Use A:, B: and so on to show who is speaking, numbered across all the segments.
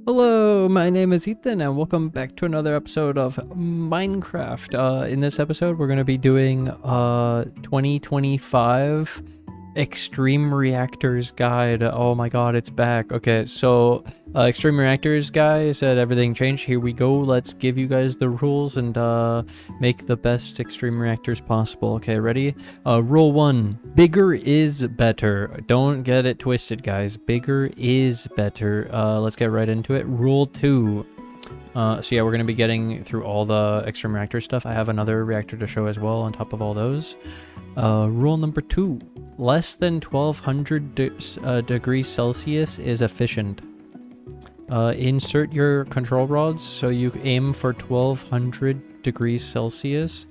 A: Hello, my name is Ethan and welcome back to another episode of Minecraft. In this episode, we're going to be doing 2025 Extreme Reactors Guide. Oh my god, it's back. Okay, so Extreme Reactors guy said everything changed. Here we go. Let's give you guys the rules and make the best Extreme Reactors possible. Okay, ready? Rule 1. Bigger is better. Don't get it twisted, guys. Bigger is better. Let's get right into it. Rule 2. So yeah, we're going to be getting through all the Extreme Reactor stuff. I have another reactor to show as well on top of all those. Rule number 2. Less than 1200 degrees Celsius is efficient. Insert your control rods so you aim for 1200 degrees Celsius.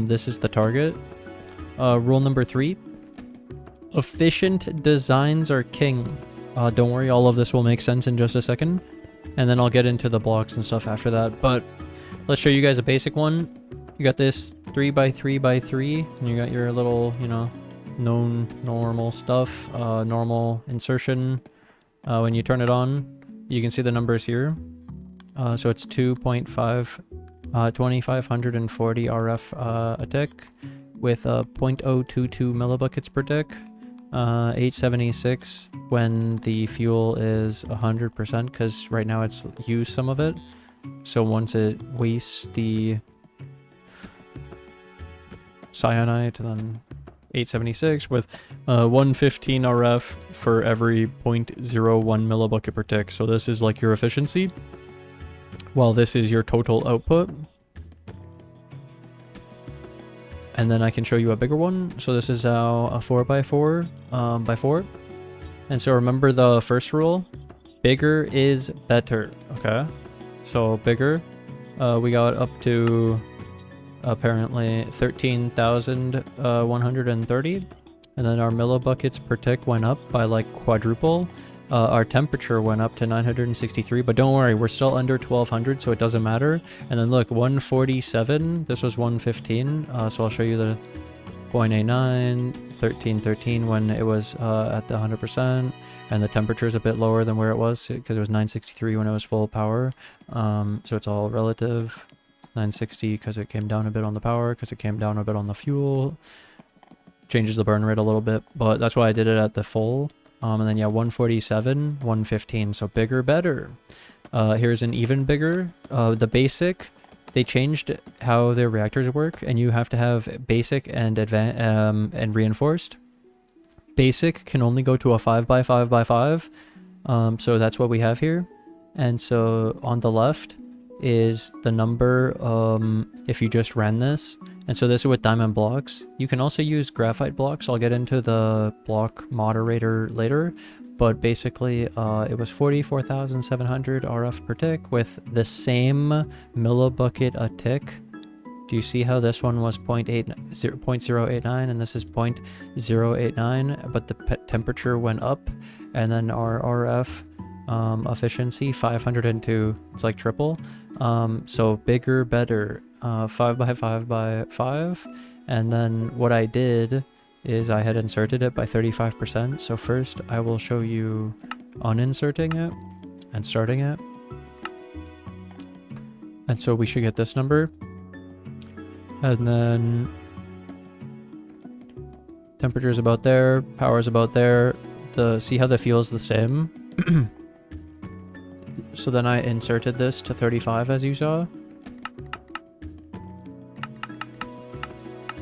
A: This is the target. Rule number 3. Efficient designs are king. Don't worry, all of this will make sense in just a second. And then I'll get into the blocks and stuff after that. But let's show you guys a basic one. You got this 3x3x3, and you got your little, known normal stuff. Normal insertion. When you turn it on, you can see the numbers here. So it's 2540 RF a tick with 0.022 millibuckets per tick. 876 when the fuel is 100%, because right now it's used some of it. So once it wastes the cyanide, then 876 with 115 RF for every 0.01 millibucket per tick. So this is like your efficiency, while this is your total output. And then I can show you a bigger one. So this is a 4x4 by 4. And so remember the first rule, bigger is better. Okay, so bigger, we got up to apparently 13,130, and then our millibuckets per tick went up by like quadruple. Our temperature went up to 963, but don't worry, we're still under 1200, so it doesn't matter. And then look, 147, this was 115, so I'll show you the 0.89, 1313 when it was at the 100%, and the temperature is a bit lower than where it was because it was 963 when it was full power. So it's all relative. 960 because it came down a bit on the power, because it came down a bit on the fuel. Changes the burn rate a little bit, but that's why I did it at the full. And then yeah, 147, 115, so bigger, better. Here's an even bigger. The basic, they changed how their reactors work, and you have to have basic and and reinforced. Basic can only go to a 5x5x5, so that's what we have here. And so on the left is the number if you just ran this. And so this is with diamond blocks. You can also use graphite blocks. I'll get into the block moderator later, but basically it was 44,700 RF per tick with the same millibucket a tick. Do you see how this one was 0.089 and this is 0.089, but the temperature went up? And then our RF efficiency 502, it's like triple. So bigger, better. 5x5x5, and then what I did is I had inserted it by 35%. So first I will show you uninserting it and starting it, and so we should get this number, and then temperature is about there, power is about there. See how the fuel is the same. So then I inserted this to 35 as you saw.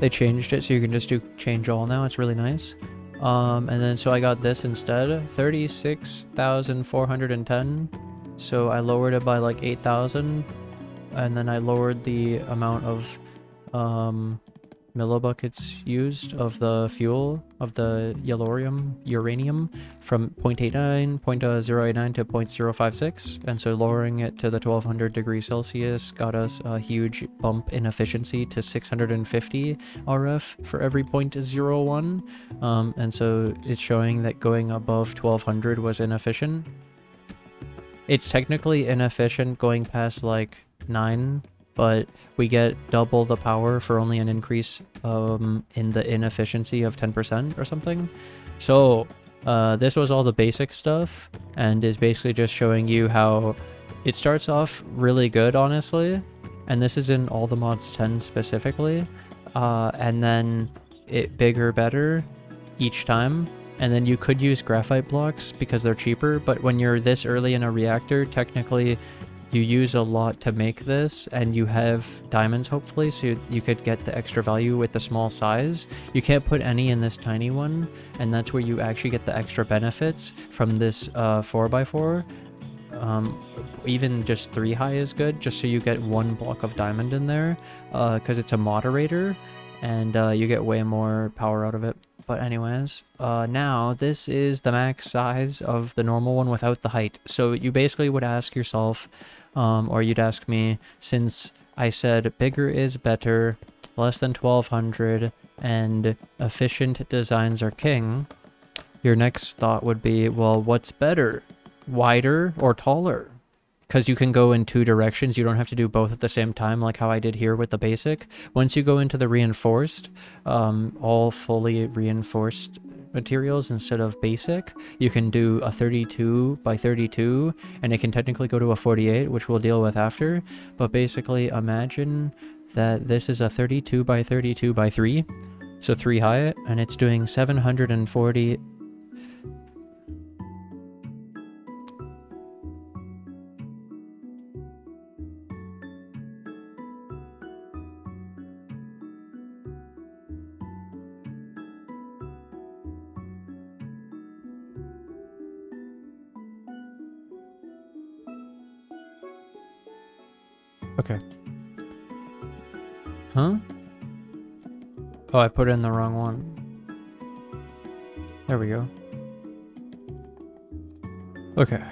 A: They changed it so you can just do change all now. It's really nice. And then so I got this instead, 36,410. So I lowered it by like 8,000, and then I lowered the amount of millibuckets used of the fuel of the uranium from 0.089 to 0.056, and so lowering it to the 1200 degrees Celsius got us a huge bump in efficiency to 650 RF for every 0.01. And so it's showing that going above 1200 was inefficient. It's technically inefficient going past like 9, but we get double the power for only an increase in the inefficiency of 10% or something. So This was all the basic stuff, and is basically just showing you how it starts off really good, honestly, and this is in all the mods 10 specifically, and then it bigger better each time. And then you could use graphite blocks because they're cheaper, but when you're this early in a reactor, technically you use a lot to make this, and you have diamonds hopefully, so you could get the extra value with the small size. You can't put any in this tiny one, and that's where you actually get the extra benefits from this 4x4. Even just 3 high is good, just so you get 1 block of diamond in there, because it's a moderator, and you get way more power out of it. But anyways, now this is the max size of the normal one without the height. So you basically would ask yourself, or you'd ask me, since I said bigger is better, less than 1200, and efficient designs are king, your next thought would be, well, what's better, wider or taller? Because you can go in 2 directions. You don't have to do both at the same time like how I did here with the basic. Once you go into the reinforced, all fully reinforced materials instead of basic, you can do a 32 by 32, and it can technically go to a 48, which we'll deal with after. But basically, imagine that this is a 32 by 32 by 3, so 3 high, and it's doing 740. Okay. Huh? Oh, I put in the wrong one. There we go. Okay.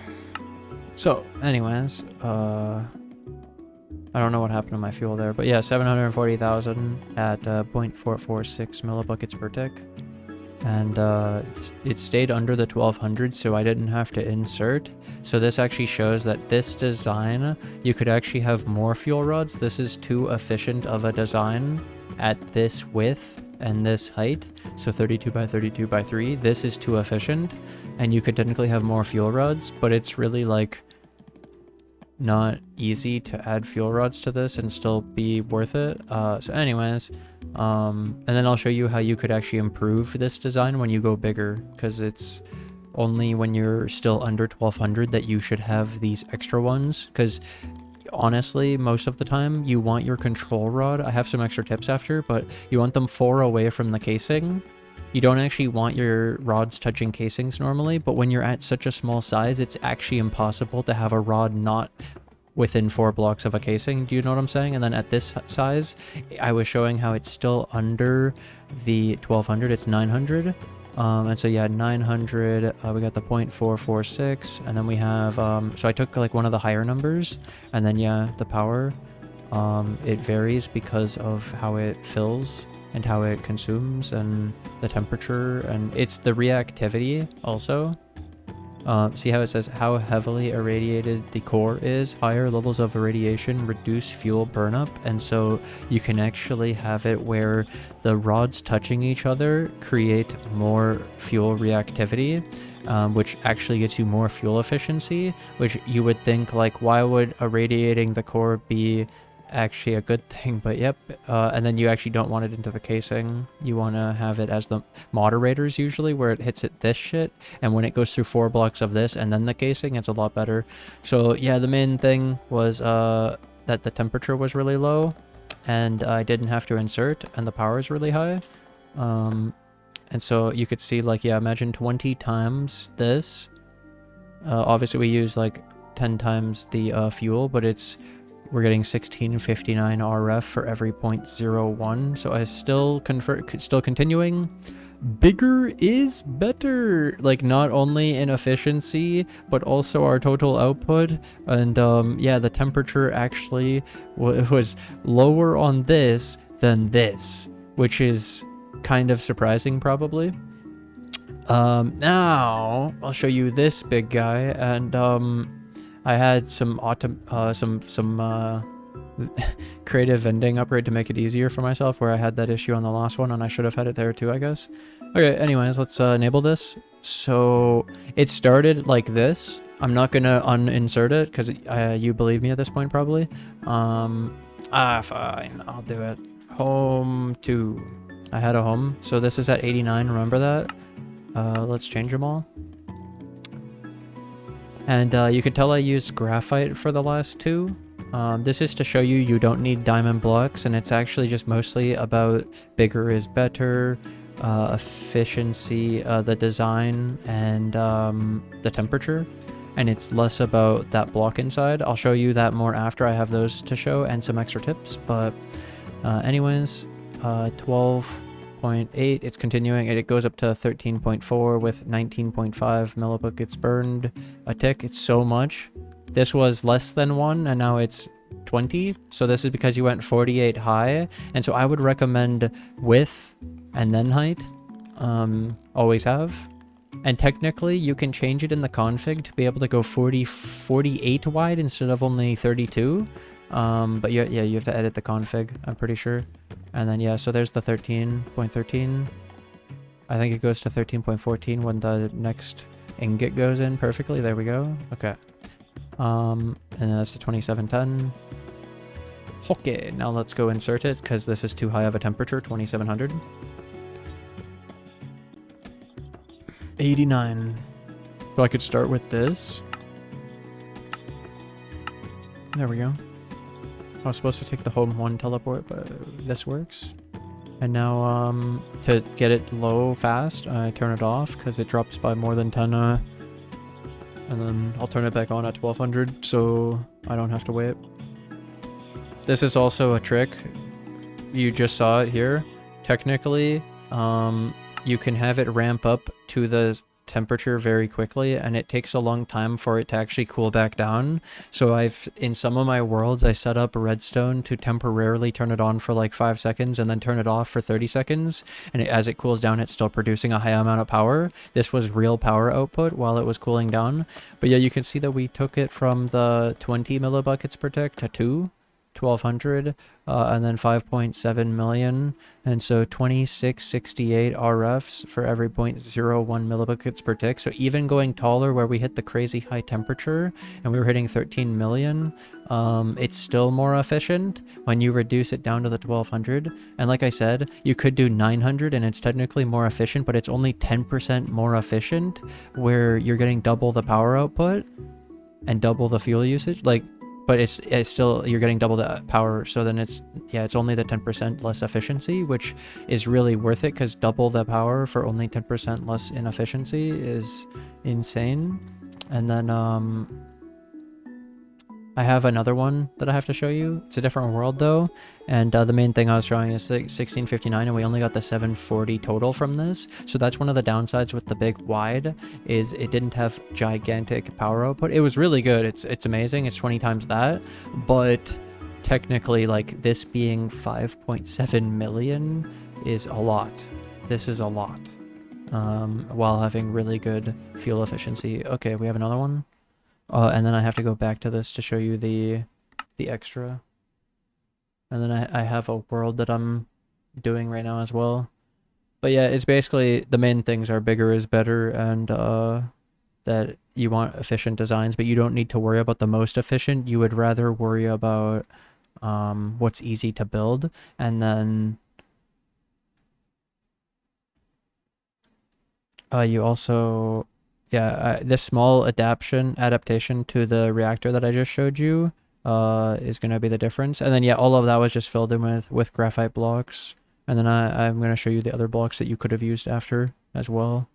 A: So, anyways, I don't know what happened to my fuel there, but yeah, 740,000 at 0.446 millibuckets per tick. And it stayed under the 1200, so I didn't have to insert. So this actually shows that this design, you could actually have more fuel rods. This is too efficient of a design at this width and this height. So 32 by 32 by 3, this is too efficient, and you could technically have more fuel rods, but it's really like not easy to add fuel rods to this and still be worth it. So anyways, and then I'll show you how you could actually improve this design when you go bigger, because it's only when you're still under 1200 that you should have these extra ones, because honestly, most of the time you want your control rod, I have some extra tips after, but you want them 4 away from the casing. You don't actually want your rods touching casings normally, but when you're at such a small size, it's actually impossible to have a rod not within 4 blocks of a casing. Do you know what I'm saying? And then at this size, I was showing how it's still under the 1200, it's 900. And so yeah, 900, we got the 0.446, and then we have, so I took like one of the higher numbers, and then yeah, the power, it varies because of how it fills and how it consumes and the temperature, and it's the reactivity also. See how it says how heavily irradiated the core is? Higher levels of irradiation reduce fuel burnup, and so you can actually have it where the rods touching each other create more fuel reactivity, which actually gets you more fuel efficiency, which you would think like, why would irradiating the core be actually a good thing? But yep, and then you actually don't want it into the casing. You want to have it as the moderators usually, where it hits it this shit, and when it goes through 4 blocks of this and then the casing, it's a lot better. So yeah, the main thing was that the temperature was really low, and I didn't have to insert, and the power is really high. And so you could see like, yeah, imagine 20 times this. Obviously we use like 10 times the fuel, but we're getting 1659 RF for every 0.01. So I still continuing. Bigger is better, like not only in efficiency, but also our total output. And yeah, the temperature actually was lower on this than this, which is kind of surprising probably. Now I'll show you this big guy, and I had some creative vending upgrade to make it easier for myself, where I had that issue on the last one and I should have had it there too, I guess. Okay, anyways, let's enable this. So it started like this. I'm not gonna uninsert it because you believe me at this point probably. Fine, I'll do it. Home 2. I had a home, so this is at 89, remember that? Let's change them all. And you can tell I used graphite for the last 2. This is to show you don't need diamond blocks, and it's actually just mostly about bigger is better, efficiency, the design, and the temperature. And it's less about that block inside. I'll show you that more after I have those to show and some extra tips. But anyways, 12.8, it's continuing, and it goes up to 13.4 with 19.5 millibuckets burned a tick. It's so much. This was less than 1 and now it's 20. So this is because you went 48 high. And so I would recommend width and then height. Always have. And technically you can change it in the config to be able to go 48 wide instead of only 32. But yeah, you have to edit the config, I'm pretty sure. And then yeah, so there's the 13.13. I think it goes to 13.14 when the next ingot goes in perfectly. There we go. Okay. And then that's the 2710. Okay, now let's go insert it because this is too high of a temperature, 2700. 89. So I could start with this. There we go. I was supposed to take the home 1 teleport, but this works. And now to get it low fast, I turn it off because it drops by more than 10. And then I'll turn it back on at 1200 so I don't have to wait. This is also a trick. You just saw it here. Technically, you can have it ramp up to the temperature very quickly, and it takes a long time for it to actually cool back down. So in some of my worlds, I set up redstone to temporarily turn it on for like 5 seconds and then turn it off for 30 seconds. And as it cools down, it's still producing a high amount of power. This was real power output while it was cooling down. But yeah, you can see that we took it from the 20 millibuckets per tick to 2. 1200 and then 5.7 million, and so 2668 RFs for every 0.01 millibuckets per tick. So even going taller where we hit the crazy high temperature and we were hitting 13 million, it's still more efficient when you reduce it down to the 1200. And like I said, you could do 900 and it's technically more efficient, but it's only 10% more efficient, where you're getting double the power output and double the fuel usage. But it's still, you're getting double the power, so then it's only the 10% less efficiency, which is really worth it, because double the power for only 10% less inefficiency is insane. And then I have another one that I have to show you. It's a different world though, and the main thing I was showing is 1659, and we only got the 740 total from this. So that's one of the downsides with the big wide, is it didn't have gigantic power output. It was really good. It's amazing. It's 20 times that, but technically, like, this being 5.7 million is a lot. This is a lot, while having really good fuel efficiency. Okay, we have another one. And then I have to go back to this to show you the extra. And then I have a world that I'm doing right now as well. But yeah, it's basically, the main things are bigger is better, and that you want efficient designs, but you don't need to worry about the most efficient. You would rather worry about what's easy to build. And then you also... Yeah, this small adaptation to the reactor that I just showed you is going to be the difference. And then yeah, all of that was just filled in with graphite blocks. And then I'm going to show you the other blocks that you could have used after as well.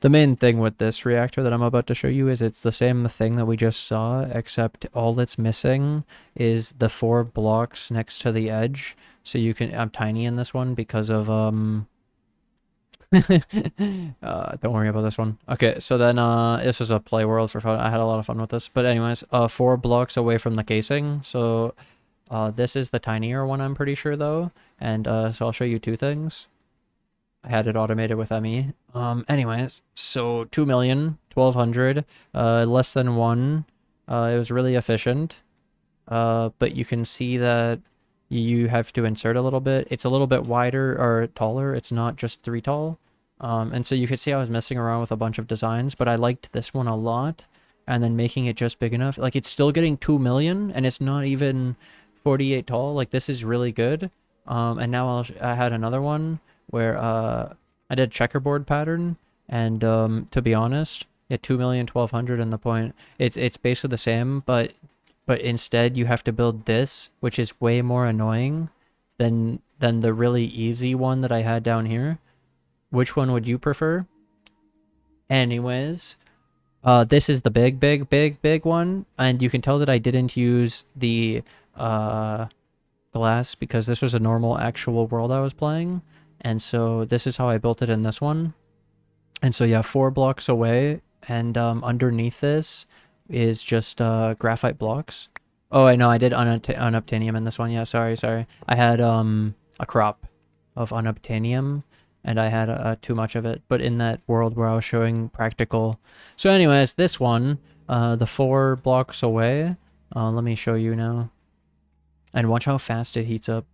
A: The main thing with this reactor that I'm about to show you is it's the same thing that we just saw, except all it's missing is the 4 blocks next to the edge. So you can, I'm tiny in this one because of, don't worry about this one. Okay, so then, this was a play world for fun. I had a lot of fun with this. But anyways, 4 blocks away from the casing. So, this is the tinier one, I'm pretty sure, though. And, so I'll show you 2 things. I had it automated with ME. Anyways, so 2 million, 1200, less than 1. It was really efficient. But you can see that you have to insert a little bit. It's a little bit wider or taller. It's not just 3 tall. And so you could see I was messing around with a bunch of designs, but I liked this one a lot. And then making it just big enough. Like, it's still getting 2 million, and it's not even 48 tall. Like, this is really good. And now I had another one where I did checkerboard pattern, and to be honest, yeah, 2,000,000, 1,200, and the point. It's basically the same, but instead you have to build this, which is way more annoying than the really easy one that I had down here. Which one would you prefer? Anyways, this is the big one, and you can tell that I didn't use the glass because this was a normal actual world I was playing, and so this is how I built it in this one. And so yeah, 4 blocks away, and underneath this is just graphite blocks. Oh, I know, I did unobtainium in this one. Yeah, sorry. I had a crop of unobtainium, and I had too much of it, but in that world where I was showing practical. So anyways, this one, the 4 blocks away, let me show you now. And watch how fast it heats up.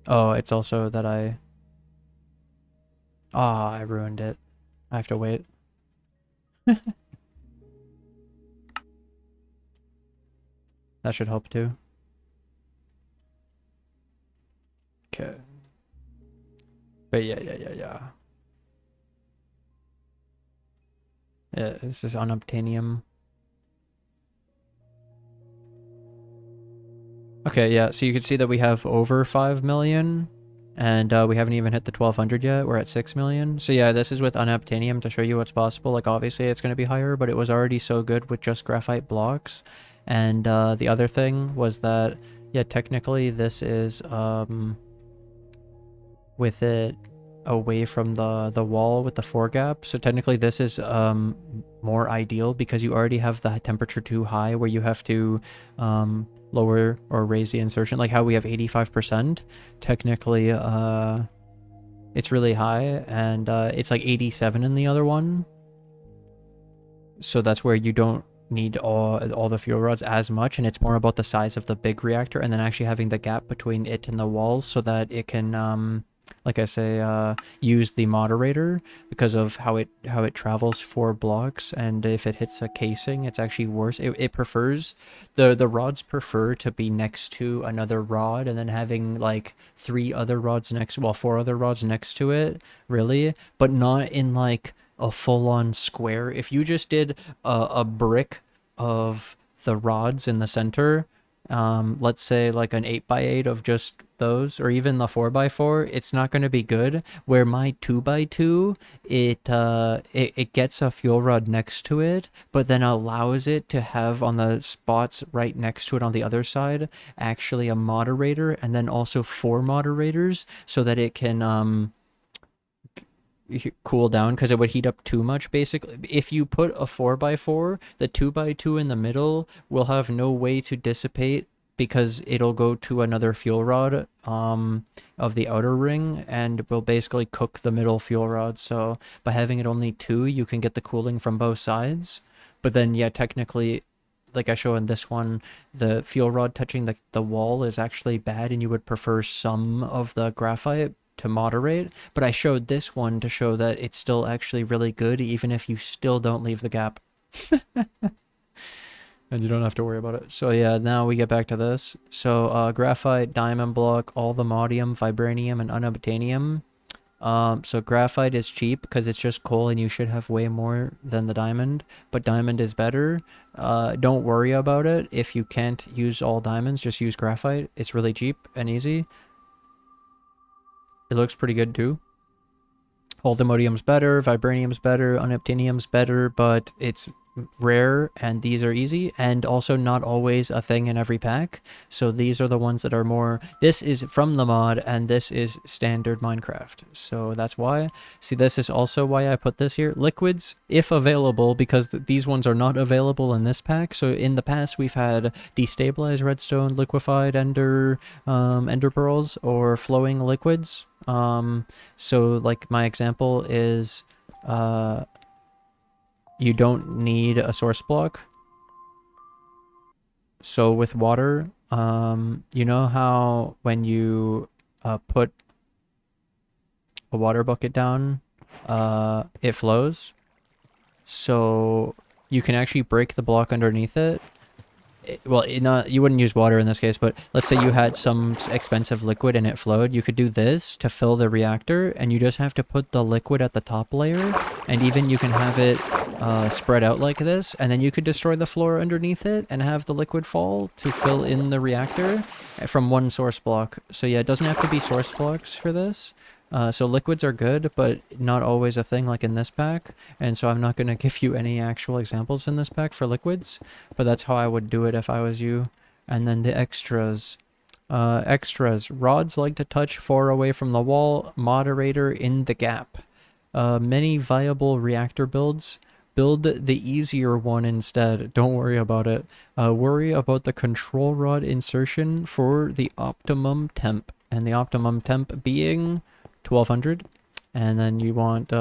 A: Oh, it's also that I ruined it. I have to wait. That should help too. Okay. But yeah. Yeah, this is unobtainium. Okay, yeah, so you can see that we have over 5 million, and we haven't even hit the 1,200 yet. We're at 6 million. So yeah, this is with unobtainium to show you what's possible. Like, obviously it's going to be higher, but it was already so good with just graphite blocks. And the other thing was that, yeah, technically this is with it away from the wall with the foregap. So technically this is more ideal because you already have the temperature too high where you have to lower or raise the insertion. Like how we have 85%, technically it's really high, and it's like 87 in the other one. So that's where you don't need all the fuel rods as much, and it's more about the size of the big reactor and then actually having the gap between it and the walls so that it can like I say, use the moderator because of how it travels 4 blocks, and if it hits a casing, it's actually worse. It prefers, the rods prefer to be next to another rod, and then having like 4 other rods next to it, really, but not in like a full-on square. If you just did a brick of the rods in the center, let's say like an 8x8 of just those, or even the 4x4, it's not going to be good. Where my 2x2, it gets a fuel rod next to it, but then allows it to have on the spots right next to it on the other side actually a moderator, and then also 4 moderators so that it can cool down, because it would heat up too much. Basically, if you put a 4x4, the 2x2 in the middle will have no way to dissipate because it'll go to another fuel rod of the outer ring and will basically cook the middle fuel rod. So by having it only 2, you can get the cooling from both sides. But then yeah, technically, like I show in this one, the fuel rod touching the wall is actually bad, and you would prefer some of the graphite to moderate. But I showed this one to show that it's still actually really good even if you still don't leave the gap. And you don't have to worry about it. So yeah, now we get back to this. So graphite, diamond block, all the modium, vibranium, and unobtainium. So graphite is cheap because it's just coal, and you should have way more than the diamond, but diamond is better. Don't worry about it. If you can't use all diamonds, just use graphite. It's really cheap and easy. It looks pretty good too. All the modium's better, vibranium's better, unobtainium's better, but it's rare, and these are easy, and also not always a thing in every pack. So these are the ones that are more, this is from the mod, and this is standard Minecraft. So that's why. See, this is also why I put this here. Liquids, if available, because these ones are not available in this pack. So in the past, we've had destabilized redstone, liquefied ender pearls, or flowing liquids. So like my example is, you don't need a source block. So with water, you know how when you put a water bucket down, it flows? So you can actually break the block underneath it. You wouldn't use water in this case, but let's say you had some expensive liquid and it flowed. You could do this to fill the reactor, and you just have to put the liquid at the top layer, and even you can have it spread out like this, and then you could destroy the floor underneath it and have the liquid fall to fill in the reactor from one source block. So yeah, it doesn't have to be source blocks for this. So liquids are good, but not always a thing like in this pack. And so I'm not going to give you any actual examples in this pack for liquids, but that's how I would do it if I was you. And then the extras. Extras. Rods like to touch far away from the wall. Moderator in the gap. Many viable reactor builds. Build the easier one instead. Don't worry about it. Worry about the control rod insertion for the optimum temp. And the optimum temp being 1200, and then you want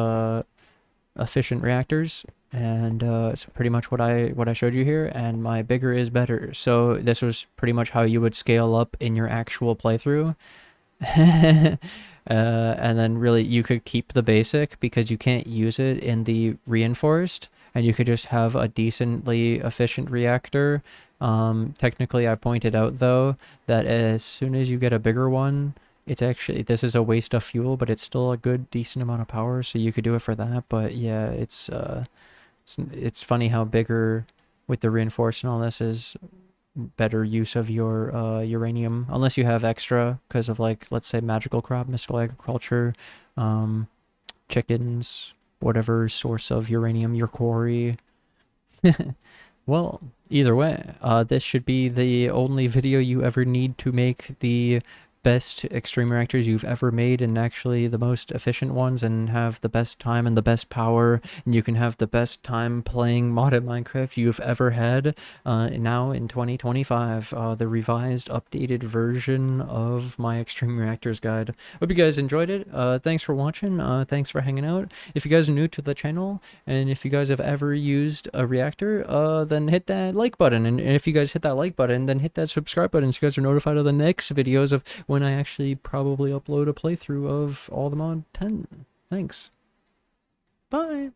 A: efficient reactors, and it's pretty much what I showed you here, and my bigger is better. So this was pretty much how you would scale up in your actual playthrough. And then really you could keep the basic because you can't use it in the reinforced, and you could just have a decently efficient reactor. Technically I pointed out though that as soon as you get a bigger one, it's actually, this is a waste of fuel, but it's still a good decent amount of power, so you could do it for that. But yeah, it's funny how bigger with the reinforced and all this is better use of your uranium, unless you have extra because of, like, let's say magical crop, mystical agriculture, chickens, whatever source of uranium, your quarry. Well, either way, this should be the only video you ever need to make the best extreme reactors you've ever made, and actually the most efficient ones, and have the best time and the best power, and you can have the best time playing modded Minecraft you've ever had now in 2025. The revised, updated version of my extreme reactors guide. Hope you guys enjoyed it. Thanks for watching. Thanks for hanging out. If you guys are new to the channel, and if you guys have ever used a reactor, then hit that like button, and if you guys hit that like button, then hit that subscribe button so you guys are notified of the next videos of when I actually probably upload a playthrough of all the mod 10. Thanks. Bye.